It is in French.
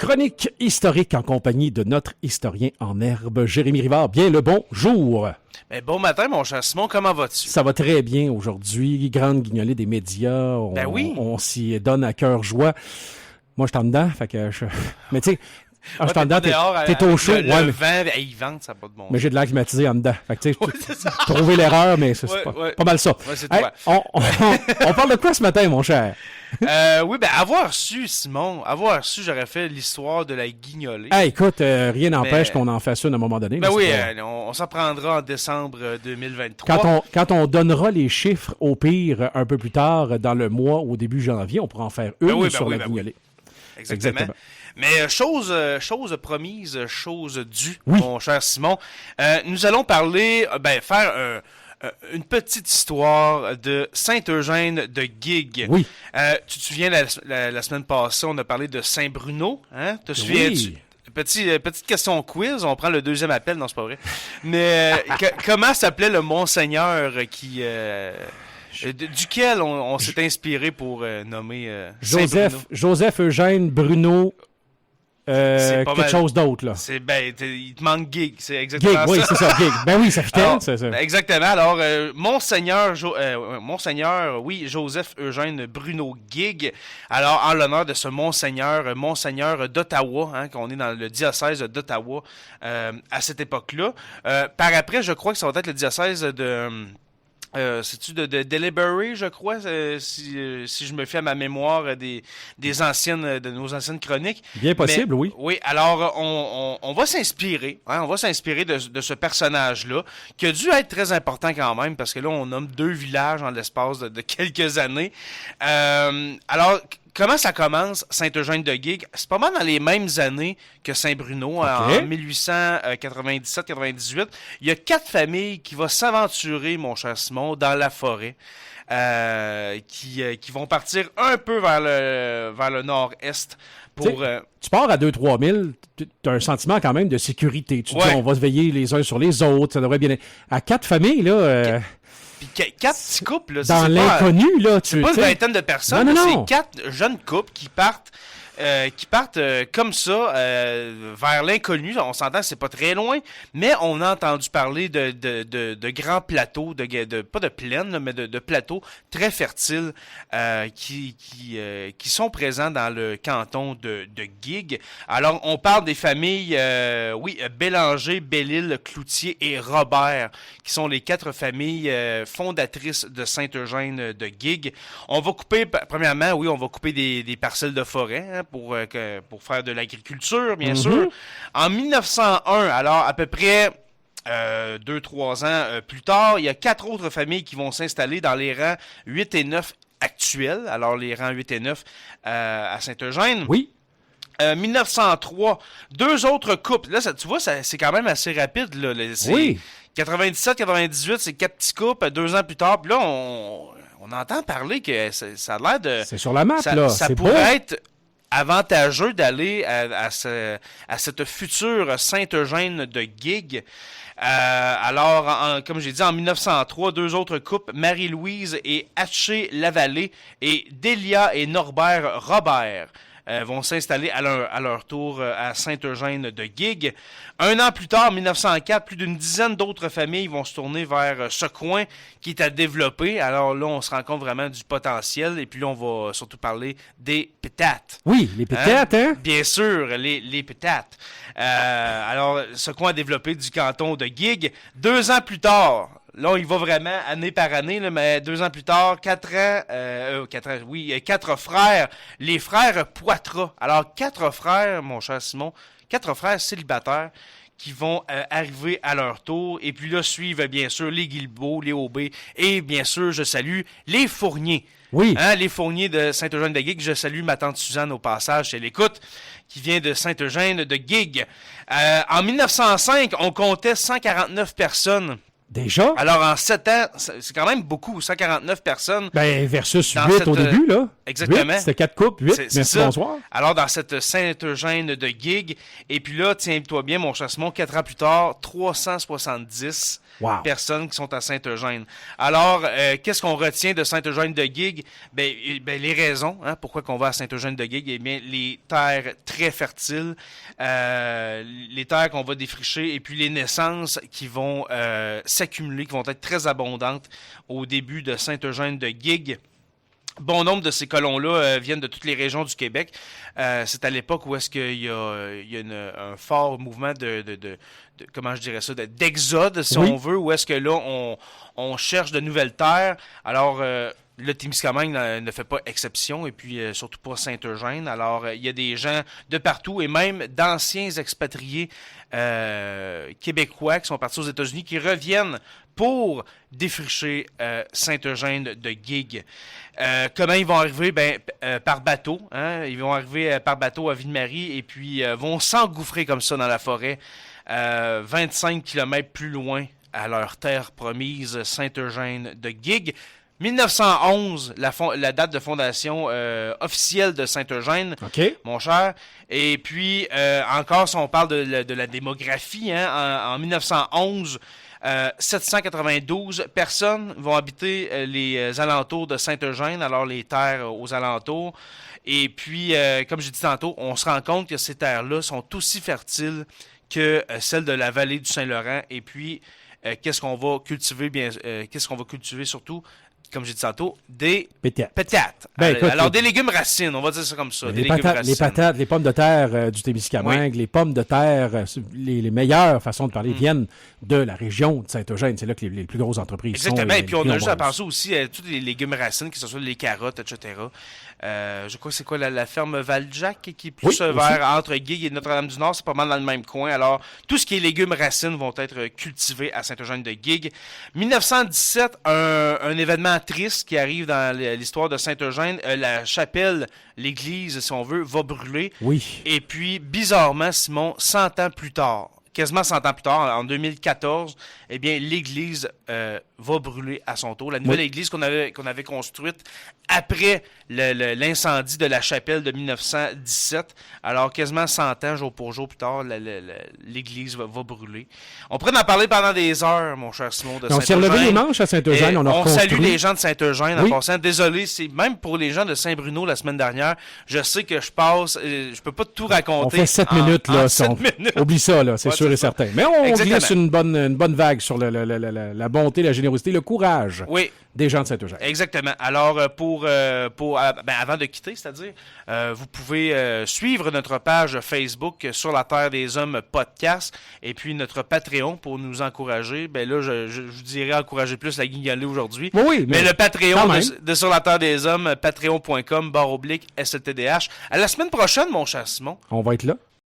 Chronique historique en compagnie de notre historien en herbe, Jérémy Rivard. Bien le bonjour. Ben, bon matin, mon cher Simon, comment vas-tu? Ça va très bien aujourd'hui. Grande guignolée des médias. On s'y donne à cœur joie. Moi, je suis en dedans, fait que je... Mais tu sais... je suis en dedans, t'es au chaud. Le vent, il vente, ça n'a pas de bon sens. Mais j'ai de l'air climatisé en dedans. Fait que tu sais, trouver l'erreur, mais c'est pas mal ça. Ouais, c'est hey, on parle de quoi ce matin, mon cher? Oui, ben avoir su, Simon, j'aurais fait l'histoire de la guignolée. Hey, écoute, rien n'empêche qu'on en fasse une à un moment donné. Ben oui, on s'en prendra en décembre 2023. Quand on donnera les chiffres, au pire, un peu plus tard, dans le mois, au début janvier, on pourra en faire une sur la guignolée. Exactement. Mais chose promise, chose due, mon cher Simon. Nous allons parler, faire une petite histoire de Saint-Eugène de Guigues. Oui. Tu te souviens, la semaine passée, on a parlé de Saint-Bruno. Hein? Te souviens-tu? Petite question quiz, on prend le deuxième appel, non, c'est pas vrai. Mais comment s'appelait le Monseigneur qui... duquel on s'est inspiré pour nommer Joseph Eugène Bruno... quelque chose d'autre, là. Il te manque Guigues, c'est exactement ça. Oui, c'est ça, Guigues. Ben oui, ça fitait, c'est ça. Exactement. Alors, Monseigneur, Joseph Eugène Bruno Guigues. Alors, en l'honneur de ce Monseigneur d'Ottawa, hein, qu'on est dans le diocèse d'Ottawa à cette époque-là. Par après, je crois que ça va être le diocèse de... c'est-tu de Deliberary, je crois, si je me fie à ma mémoire de nos anciennes chroniques. Bien possible, oui. Oui, alors on va s'inspirer, hein, de ce personnage-là, qui a dû être très important quand même, parce que là, on nomme 2 villages en l'espace de quelques années. Alors, comment ça commence, Saint-Eugène de Guigues? C'est pas mal dans les mêmes années que Saint-Bruno, en 1897-98. Il y a 4 familles qui vont s'aventurer, mon cher Simon, dans la forêt, qui vont partir un peu vers le nord-est. Tu pars à 2-3 000, tu as un sentiment quand même de sécurité. Tu dis, on va se veiller les uns sur les autres, ça devrait bien être. À 4 familles, là... Puis 4 petits couples, là, dans l'inconnu, là, c'est pas une vingtaine de personnes, non. C'est 4 jeunes couples qui partent comme ça vers l'inconnu. On s'entend que c'est pas très loin, mais on a entendu parler de grands plateaux, pas de plaines, mais de plateaux très fertiles qui sont présents dans le canton de Guigues. Alors, on parle des familles, Bélanger, Belle-Île, Cloutier et Robert, qui sont les 4 familles fondatrices de Saint-Eugène de Guigues. On va couper, premièrement, on va couper des parcelles de forêt, hein, pour faire de l'agriculture, bien sûr. En 1901, alors à peu près 2-3 ans plus tard, il y a 4 autres familles qui vont s'installer dans les rangs 8 et 9 actuels. Alors les rangs 8 et 9 à Saint-Eugène. Oui. 1903, 2 autres couples. Là, tu vois, c'est quand même assez rapide. Là. 97-98, c'est 4 petits couples. 2 ans plus tard, puis là, on entend parler que ça a l'air de... C'est sur la map, là. Ça pourrait être avantageux d'aller à cette future Saint-Eugène de Guigues. Alors, comme j'ai dit, en 1903, 2 autres couples, Marie-Louise et Hatché Lavallée et Delia et Norbert Robert, vont s'installer à leur tour à Saint-Eugène de Guigues. 1 an plus tard, en 1904, plus d'une dizaine d'autres familles vont se tourner vers ce coin qui est à développer. Alors là, on se rend compte vraiment du potentiel. Et puis là, on va surtout parler des pétates. Oui, les pétates, hein? Bien sûr, les pétates. Alors, ce coin à développer du canton de Guigues. 2 ans plus tard... Là, il va vraiment année par année, là, mais 2 ans plus tard, 4 frères, les frères Poitras. Alors, 4 frères, mon cher Simon, 4 frères célibataires qui vont arriver à leur tour. Et puis là, suivent bien sûr les Guilbeault, les Aubé et bien sûr, je salue les Fournier. Oui. Hein, les Fourniers de Saint-Eugène de Guigues. Je salue ma tante Suzanne au passage, elle écoute, qui vient de Saint-Eugène de Guigues. En 1905, on comptait 149 personnes. Déjà? Alors, en 7 ans, c'est quand même beaucoup, 149 personnes. Ben, versus 8 au début, là. Exactement. C'était 4 coupes, 8. Merci, bonsoir. Alors, dans cette Saint-Eugène de gig, et puis là, tiens-toi bien, mon Cher-Simon, 4 ans plus tard, 370 personnes qui sont à Saint-Eugène. Alors, qu'est-ce qu'on retient de Saint-Eugène de gig? Ben, les raisons, pourquoi qu'on va à Saint-Eugène de gig, eh bien, les terres très fertiles, les terres qu'on va défricher, et puis les naissances qui vont s'accumuler, qui vont être très abondantes au début de Saint-Eugène de gig. Bon nombre de ces colons-là viennent de toutes les régions du Québec. C'est à l'époque où est-ce qu'il y a un fort mouvement de comment je dirais ça, d'exode, si on veut, où est-ce que là, on cherche de nouvelles terres. Alors, le Témiscamingue ne fait pas exception, et puis surtout pas Saint-Eugène. Alors, il y a des gens de partout, et même d'anciens expatriés québécois qui sont partis aux États-Unis, qui reviennent pour défricher Saint-Eugène de gig. Comment ils vont arriver? Par bateau. Ils vont arriver par bateau à Ville-Marie, et puis vont s'engouffrer comme ça dans la forêt, 25 km plus loin, à leur terre promise, Saint-Eugène de gig. 1911, la date de fondation officielle de Saint-Eugène, mon cher. Et puis, encore, si on parle de la démographie, en 1911, 792 personnes vont habiter les alentours de Saint-Eugène, alors les terres aux alentours. Et puis, comme j'ai dit tantôt, on se rend compte que ces terres-là sont aussi fertiles que celles de la vallée du Saint-Laurent. Et puis, qu'est-ce qu'on va cultiver surtout? Comme j'ai dit tantôt, des pétates. Alors, des légumes racines, on va dire ça comme ça. Les patates, les pommes de terre du Témiscamingue, les pommes de terre, les meilleures façons de parler viennent de la région de Saint-Eugène. C'est là que les plus grosses entreprises sont. Exactement. Et puis, on a juste à penser aussi à tous les légumes racines, que ce soit les carottes, etc. Je crois que c'est quoi la ferme Valjac qui est plus vers entre Gig et Notre-Dame-du-Nord. C'est pas mal dans le même coin. Alors, tout ce qui est légumes racines vont être cultivés à Saint-Eugène de Gig. 1917, un événement triste qui arrive dans l'histoire de Saint-Eugène. La chapelle, l'église, si on veut, va brûler. Oui. Et puis, bizarrement, Simon, 100 ans plus tard, quasiment 100 ans plus tard, en 2014, eh bien, l'église va brûler à son tour. La nouvelle église qu'on avait construite après l'incendie de la chapelle de 1917. Alors, quasiment 100 ans, jour pour jour plus tard, l'église va brûler. On pourrait en parler pendant des heures, mon cher Simon, de Saint-Eugène. On s'est relevé les manches à Saint-Eugène. On salue les gens de Saint-Eugène en passant. Désolé, c'est même pour les gens de Saint-Bruno la semaine dernière. Je sais que je peux pas tout raconter. On fait 7 minutes, là. 7 minutes. Oublie ça, là, c'est sûr et certain. Mais on glisse une bonne vague sur la bonté, la générosité, le courage des gens de Saint-Eugène. Exactement. Alors, avant de quitter, c'est-à-dire, vous pouvez suivre notre page Facebook Sur la Terre des Hommes podcast, et puis notre Patreon pour nous encourager. Là, je vous dirais encourager plus la guignolée aujourd'hui. Oui, mais le Patreon de Sur la Terre des Hommes, patreon.com/SLTDH. À la semaine prochaine, mon cher Simon. On va être là.